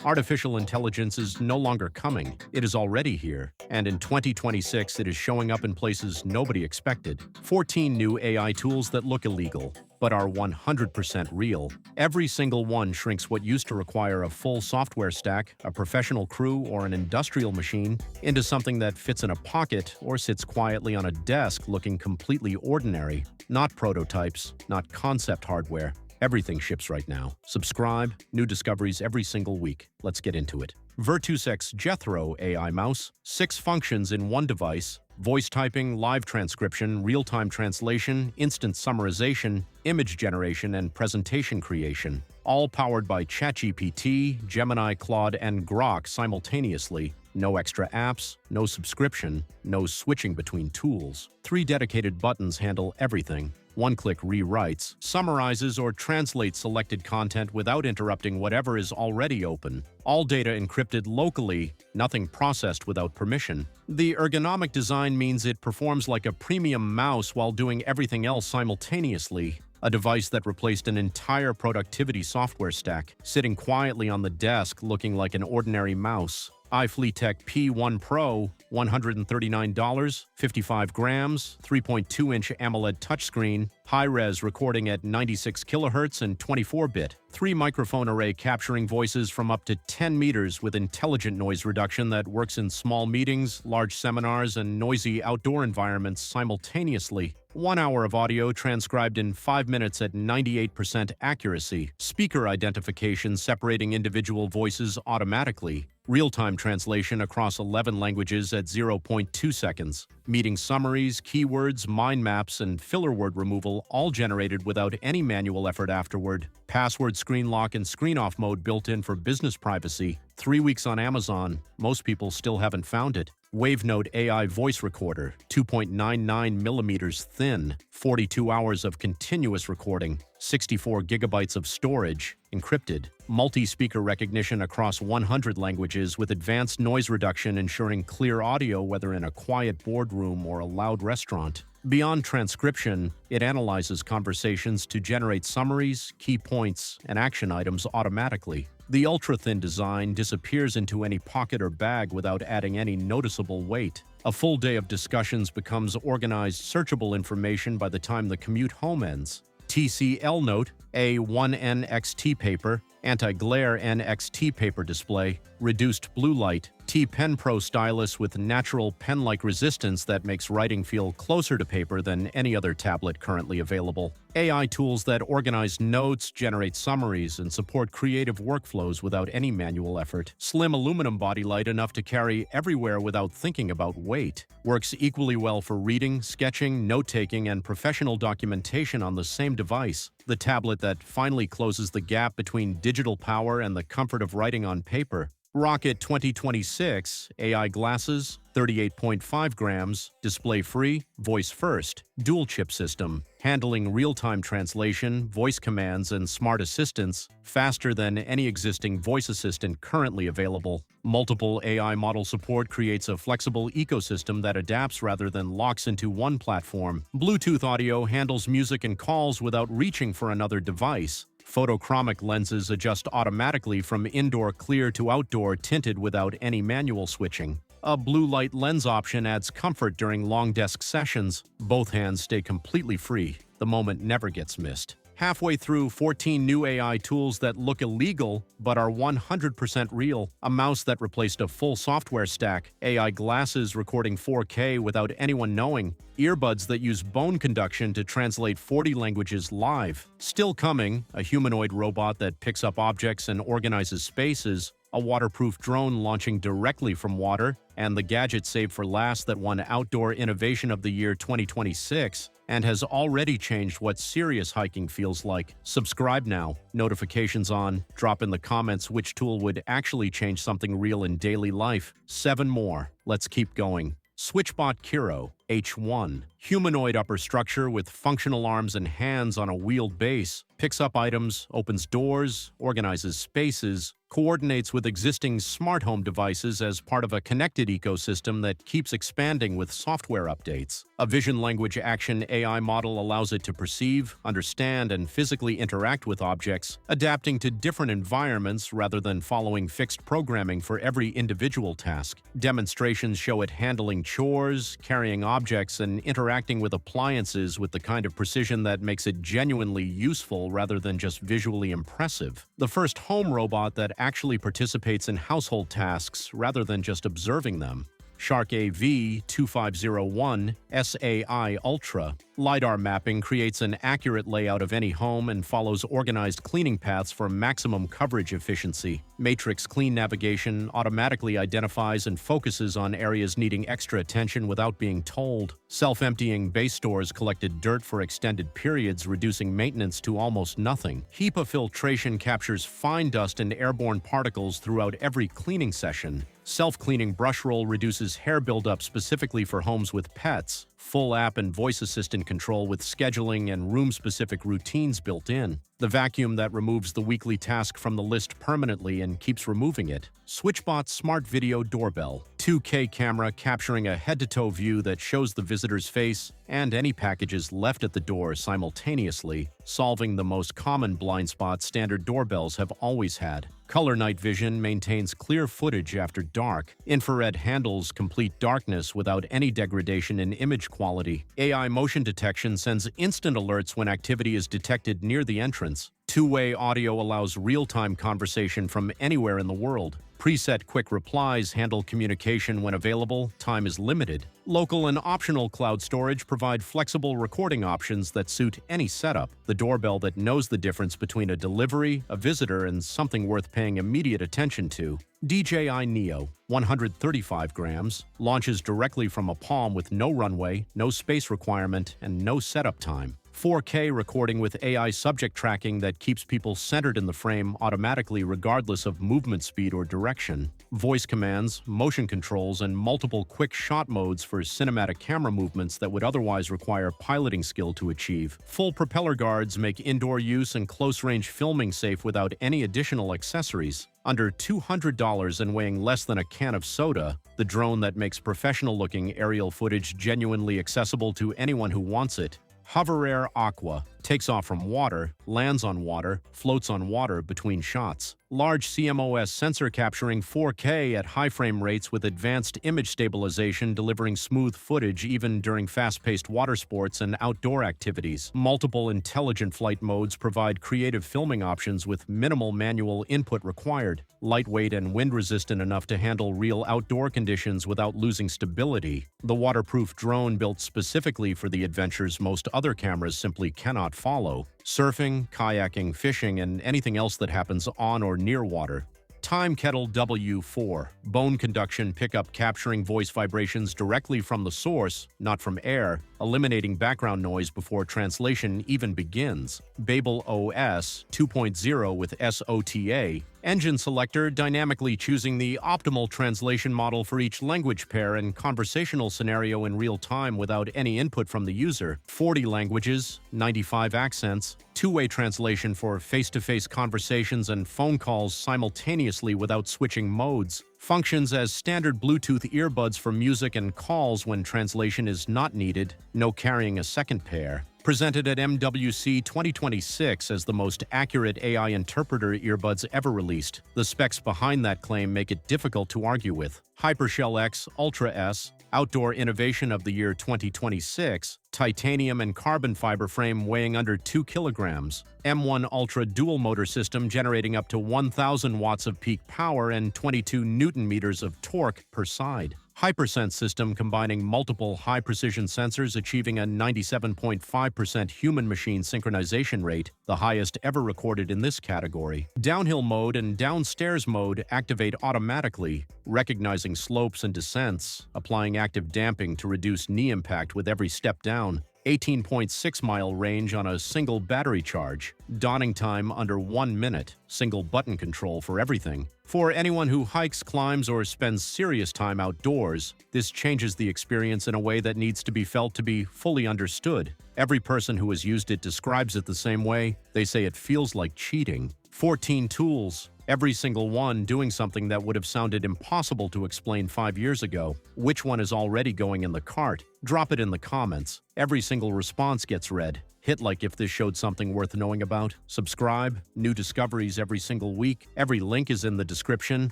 Artificial intelligence is no longer coming, it is already here, and in 2026 it is showing up in places nobody expected. 14 new AI tools that look illegal, but are 100% real. Every single one shrinks what used to require a full software stack, a professional crew, or an industrial machine into something that fits in a pocket or sits quietly on a desk looking completely ordinary. Not prototypes, not concept hardware. Everything ships right now. Subscribe, new discoveries every single week. Let's get into it. Virtusx Jethro AI mouse, 6 functions in one device: voice typing, live transcription, real-time translation, instant summarization, image generation, and presentation creation. All powered by ChatGPT, Gemini, Claude, and Grok simultaneously. No extra apps, no subscription, no switching between tools. 3 dedicated buttons handle everything. One-click rewrites, summarizes, or translates selected content without interrupting whatever is already open. All data encrypted locally, nothing processed without permission. The ergonomic design means it performs like a premium mouse while doing everything else simultaneously. A device that replaced an entire productivity software stack, sitting quietly on the desk looking like an ordinary mouse. iFLYTEK P1 Pro, $139, 55 grams, 3.2-inch AMOLED touchscreen, high-res recording at 96 kHz and 24-bit, 3-microphone array capturing voices from up to 10 meters with intelligent noise reduction that works in small meetings, large seminars, and noisy outdoor environments simultaneously. 1 hour of audio transcribed in 5 minutes at 98% accuracy. Speaker identification separating individual voices automatically. Real-time translation across 11 languages at 0.2 seconds. Meeting summaries, keywords, mind maps, and filler word removal all generated without any manual effort afterward. Password screen lock and screen off mode built in for business privacy. 3 weeks on Amazon. Most people still haven't found it. WaveNote AI voice recorder, 2.99 millimeters thin, 42 hours of continuous recording, 64 gigabytes of storage, encrypted, multi-speaker recognition across 100 languages with advanced noise reduction ensuring clear audio whether in a quiet boardroom or a loud restaurant. Beyond transcription, it analyzes conversations to generate summaries, key points, and action items automatically. The ultra-thin design disappears into any pocket or bag without adding any noticeable weight. A full day of discussions becomes organized, searchable information by the time the commute home ends. TicNote A1NXT paper, anti-glare NXT paper display, reduced blue light, T-Pen Pro stylus with natural pen-like resistance that makes writing feel closer to paper than any other tablet currently available. AI tools that organize notes, generate summaries, and support creative workflows without any manual effort. Slim aluminum body light enough to carry everywhere without thinking about weight. Works equally well for reading, sketching, note-taking, and professional documentation on the same device. The tablet that finally closes the gap between digital power and the comfort of writing on paper. Rocket 2026 AI glasses, 38.5 grams, display-free, voice-first, dual-chip system, handling real-time translation, voice commands, and smart assistants, faster than any existing voice assistant currently available. Multiple AI model support creates a flexible ecosystem that adapts rather than locks into one platform. Bluetooth audio handles music and calls without reaching for another device. Photochromic lenses adjust automatically from indoor clear to outdoor tinted without any manual switching. A blue light lens option adds comfort during long desk sessions. Both hands stay completely free. The moment never gets missed. Halfway through 14 new AI tools that look illegal but are 100% real, a mouse that replaced a full software stack, AI glasses recording 4K without anyone knowing, earbuds that use bone conduction to translate 40 languages live. Still coming, a humanoid robot that picks up objects and organizes spaces, a waterproof drone launching directly from water, and the gadget saved for last that won Outdoor Innovation of the Year 2026 and has already changed what serious hiking feels like. Subscribe now, notifications on, drop in the comments which tool would actually change something real in daily life. 7 more. Let's keep going. SwitchBot Kero H1, Humanoid upper structure with functional arms and hands on a wheeled base, picks up items, opens doors, organizes spaces, coordinates with existing smart home devices as part of a connected ecosystem that keeps expanding with software updates. A vision language action AI model allows it to perceive, understand, and physically interact with objects, adapting to different environments rather than following fixed programming for every individual task. Demonstrations show it handling chores, carrying objects, and interacting with appliances with the kind of precision that makes it genuinely useful rather than just visually impressive. The first home robot that actually participates in household tasks rather than just observing them. Shark AV2501 SAI Ultra LiDAR mapping creates an accurate layout of any home and follows organized cleaning paths for maximum coverage efficiency. Matrix Clean Navigation automatically identifies and focuses on areas needing extra attention without being told. Self-emptying base stores collected dirt for extended periods, reducing maintenance to almost nothing. HEPA filtration captures fine dust and airborne particles throughout every cleaning session. Self-cleaning brush roll reduces hair buildup specifically for homes with pets. Full app and voice assistant control with scheduling and room-specific routines built in. The vacuum that removes the weekly task from the list permanently and keeps removing it. SwitchBot Smart Video Doorbell. 2K camera capturing a head-to-toe view that shows the visitor's face and any packages left at the door simultaneously, solving the most common blind spot standard doorbells have always had. Color night vision maintains clear footage after dark. Infrared handles complete darkness without any degradation in image quality. AI motion detection sends instant alerts when activity is detected near the entrance. Two-way audio allows real-time conversation from anywhere in the world. Preset quick replies handle communication when available, time is limited. Local and optional cloud storage provide flexible recording options that suit any setup. The doorbell that knows the difference between a delivery, a visitor, and something worth paying immediate attention to. DJI Neo, 135 grams, launches directly from a palm with no runway, no space requirement, and no setup time. 4K recording with AI subject tracking that keeps people centered in the frame automatically regardless of movement speed or direction. Voice commands, motion controls, and multiple quick shot modes for cinematic camera movements that would otherwise require piloting skill to achieve. Full propeller guards make indoor use and close-range filming safe without any additional accessories. Under $200 and weighing less than a can of soda, the drone that makes professional-looking aerial footage genuinely accessible to anyone who wants it. HoverAir Aqua takes off from water, lands on water, floats on water between shots. Large CMOS sensor capturing 4K at high frame rates with advanced image stabilization delivering smooth footage even during fast-paced water sports and outdoor activities. Multiple intelligent flight modes provide creative filming options with minimal manual input required. Lightweight and wind-resistant enough to handle real outdoor conditions without losing stability. The waterproof drone built specifically for the adventures most other cameras simply cannot follow. Surfing, kayaking, fishing, and anything else that happens on or near water. Kettle W4, bone conduction pickup capturing voice vibrations directly from the source, not from air, eliminating background noise before translation even begins. Babel OS 2.0 with SOTA, engine selector dynamically choosing the optimal translation model for each language pair and conversational scenario in real time without any input from the user. 40 languages, 95 accents, two-way translation for face-to-face conversations and phone calls simultaneously without switching modes. Functions as standard Bluetooth earbuds for music and calls when translation is not needed, no carrying a second pair. Presented at MWC 2026 as the most accurate AI interpreter earbuds ever released, the specs behind that claim make it difficult to argue with. Hypershell X Ultra S, outdoor innovation of the year 2026, titanium and carbon fiber frame weighing under 2 kilograms, M1 Ultra dual motor system generating up to 1,000 watts of peak power and 22 newton meters of torque per side. HyperSense system combining multiple high-precision sensors achieving a 97.5% human-machine synchronization rate, the highest ever recorded in this category. Downhill mode and downstairs mode activate automatically, recognizing slopes and descents, applying active damping to reduce knee impact with every step down. 18.6-mile range on a single battery charge, donning time under 1 minute, single button control for everything. For anyone who hikes, climbs, or spends serious time outdoors, this changes the experience in a way that needs to be felt to be fully understood. Every person who has used it describes it the same way. They say it feels like cheating. 14 tools, every single one doing something that would have sounded impossible to explain 5 years ago. Which one is already going in the cart? Drop it in the comments. Every single response gets read. Hit like if this showed something worth knowing about. Subscribe. New discoveries every single week. Every link is in the description.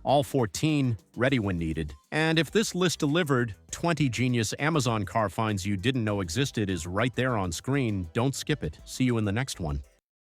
All 14, ready when needed. And if this list delivered, 20 genius Amazon car finds you didn't know existed is right there on screen. Don't skip it. See you in the next one.